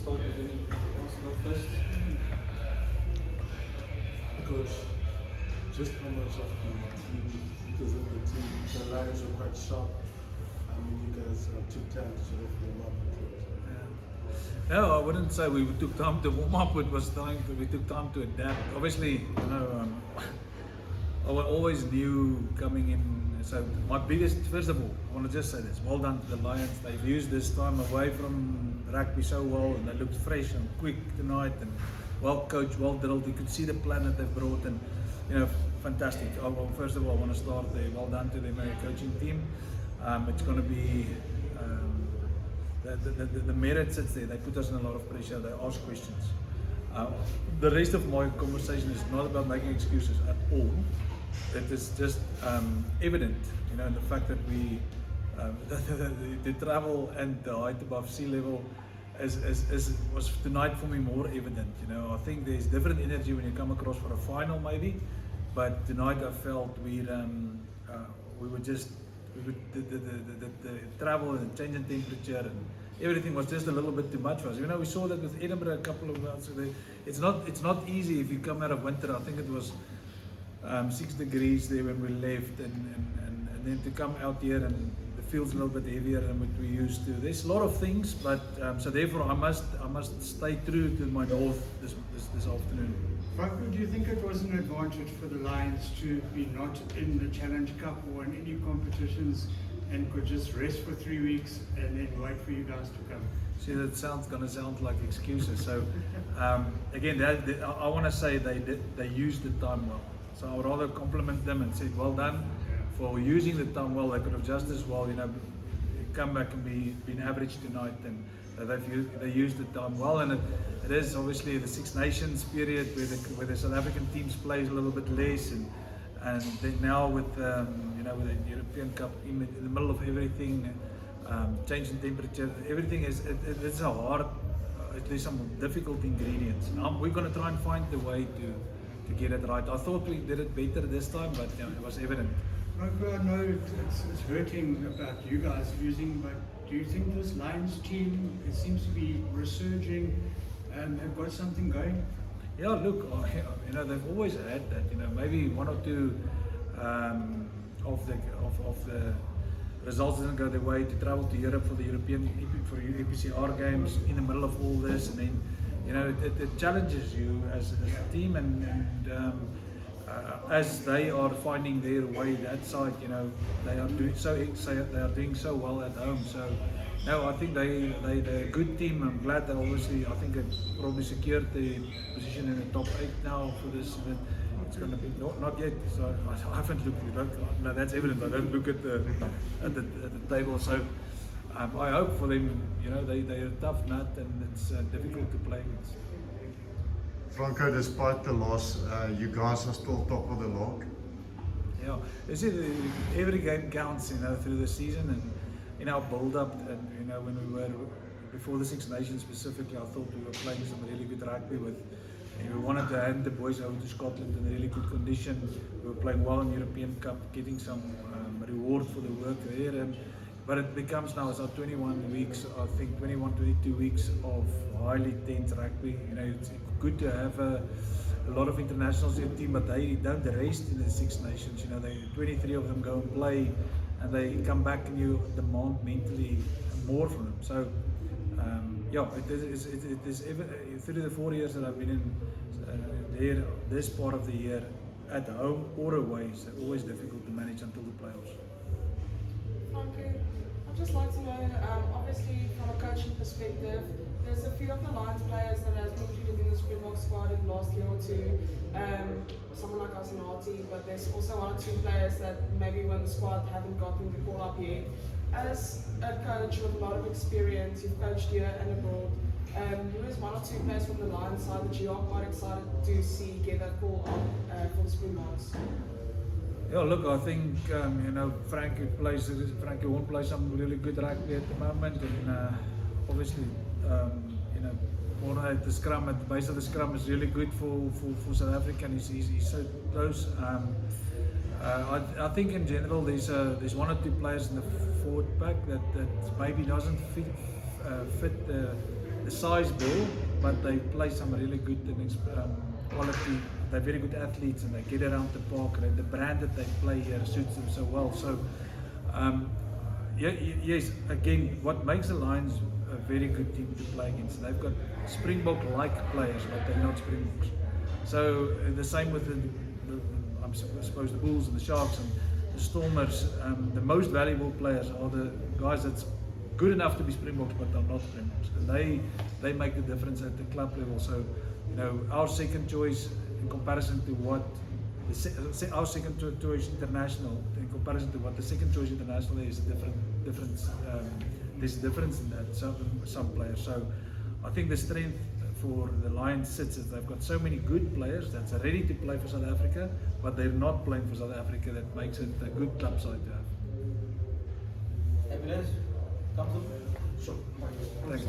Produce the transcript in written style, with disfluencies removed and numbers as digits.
start with any Arsenal first? Coach, just how much of the team, because of the team, the lines were quite sharp. I mean, you guys took time to sort of warm up with it. No, I wouldn't say we took time to warm up. It was time. We took time to adapt. Obviously, I always knew coming in. So my biggest, first of all, I want to just say this: well done to the Lions. They've used this time away from rugby so well, and they looked fresh and quick tonight, and well coached, well drilled. You could see the plan that they've brought, and fantastic. First of all, I want to start there. Well done to the American coaching team. It's going to be. The merit sits there. They put us in a lot of pressure. They ask questions. The rest of my conversation is not about making excuses at all. It is just evident, in the fact that we the travel and the height above sea level was tonight for me more evident. I think there's different energy when you come across for a final, maybe, but tonight I felt the travel and the change in temperature and everything was just a little bit too much for us. We saw that with Edinburgh a couple of months ago. It's not easy if you come out of winter. I think it was 6 degrees there when we left, and then to come out here and the field's a little bit heavier than what we used to. There's a lot of things, but so therefore I must stay true to my north this afternoon. Franco, do you think it was an advantage for the Lions to be not in the Challenge Cup or in any competitions and could just rest for 3 weeks and then wait for you guys to come? See, that going to sound like excuses. So again, I want to say they used the time well. So I would rather compliment them and say, well done for using the time well. They could have just as well, come back and been average tonight, and they used the time well. And it is obviously the Six Nations period where the South African teams plays a little bit less, and then now with with the European Cup in the middle of everything, change in temperature, everything it's a hard. There's some difficult ingredients. We're going to try and find the way to get it right. I thought we did it better this time, but it was evident. Franco, I know it's hurting about you guys losing, but do you think this Lions team, it seems to be resurging and have got something going? Yeah, look, they've always had that. Maybe one or two of the results didn't go their way to travel to Europe for the for EPCR games in the middle of all this, and then it challenges you as a team, and as they are finding their way that side, they are doing so well at home. So no, I think they're a good team. I'm glad that obviously I think they've probably secured the position in the top 8 now for this. It's going to be not yet. So I haven't looked. No, that's evident. I don't look at the table. So I hope for them. They're a tough nut, and it's difficult to play against. Franco, despite the loss, you guys are still top of the log. Yeah, you see, every game counts, through the season, and in our build-up, and when we were before the Six Nations specifically, I thought we were playing some really good rugby with. We wanted to hand the boys over to Scotland in really good condition. We were playing well in European Cup, getting some reward for the work there. But it becomes now, it's our 21 weeks, I think 21, 22 weeks of highly tense rugby. It's good to have a lot of internationals in the team, but they don't rest in the Six Nations. 23 of them go and play, and they come back and you demand mentally more from them. So it is through the 4 years that I've been in there, this part of the year, at home or away, it's always difficult to manage until the playoffs. Okay. I'd just like to know, obviously from a coaching perspective, there's a few of the Lions players that has been included in the Springbok squad in the last year or two, someone like Asinati, but there's also 1 or 2 players that maybe when the squad haven't gotten the call up yet. As a coach with a lot of experience, you've coached here and abroad, who is 1 or 2 players from the Lions side that you are quite excited to see get that call up for the Springboks? Yeah, look, I think Frankie Horn plays some really good rugby at the moment, and obviously at the scrum, at the base of the scrum is really good for South Africa, and he's so close. I think in general there's 1 or 2 players in the forward pack that maybe doesn't fit a size ball, but they play some really good and quality. They're very good athletes and they get around the park, and the brand that they play here suits them so well. So yes, again, what makes the Lions a very good team to play against, they've got Springbok-like players, but they're not Springboks. So the same with I suppose the Bulls and the Sharks and the Stormers. The most valuable players are the guys that's good enough to be Springboks, but they're not Springboks, and they make the difference at the club level. So our second choice in comparison to what our second choice international, in comparison to what the second choice international is, there's a difference in that some players. So I think the strength for the Lions sits is they've got so many good players that's ready to play for South Africa, but they're not playing for South Africa. That makes it a good club side to have. Evidence comes up. Thanks.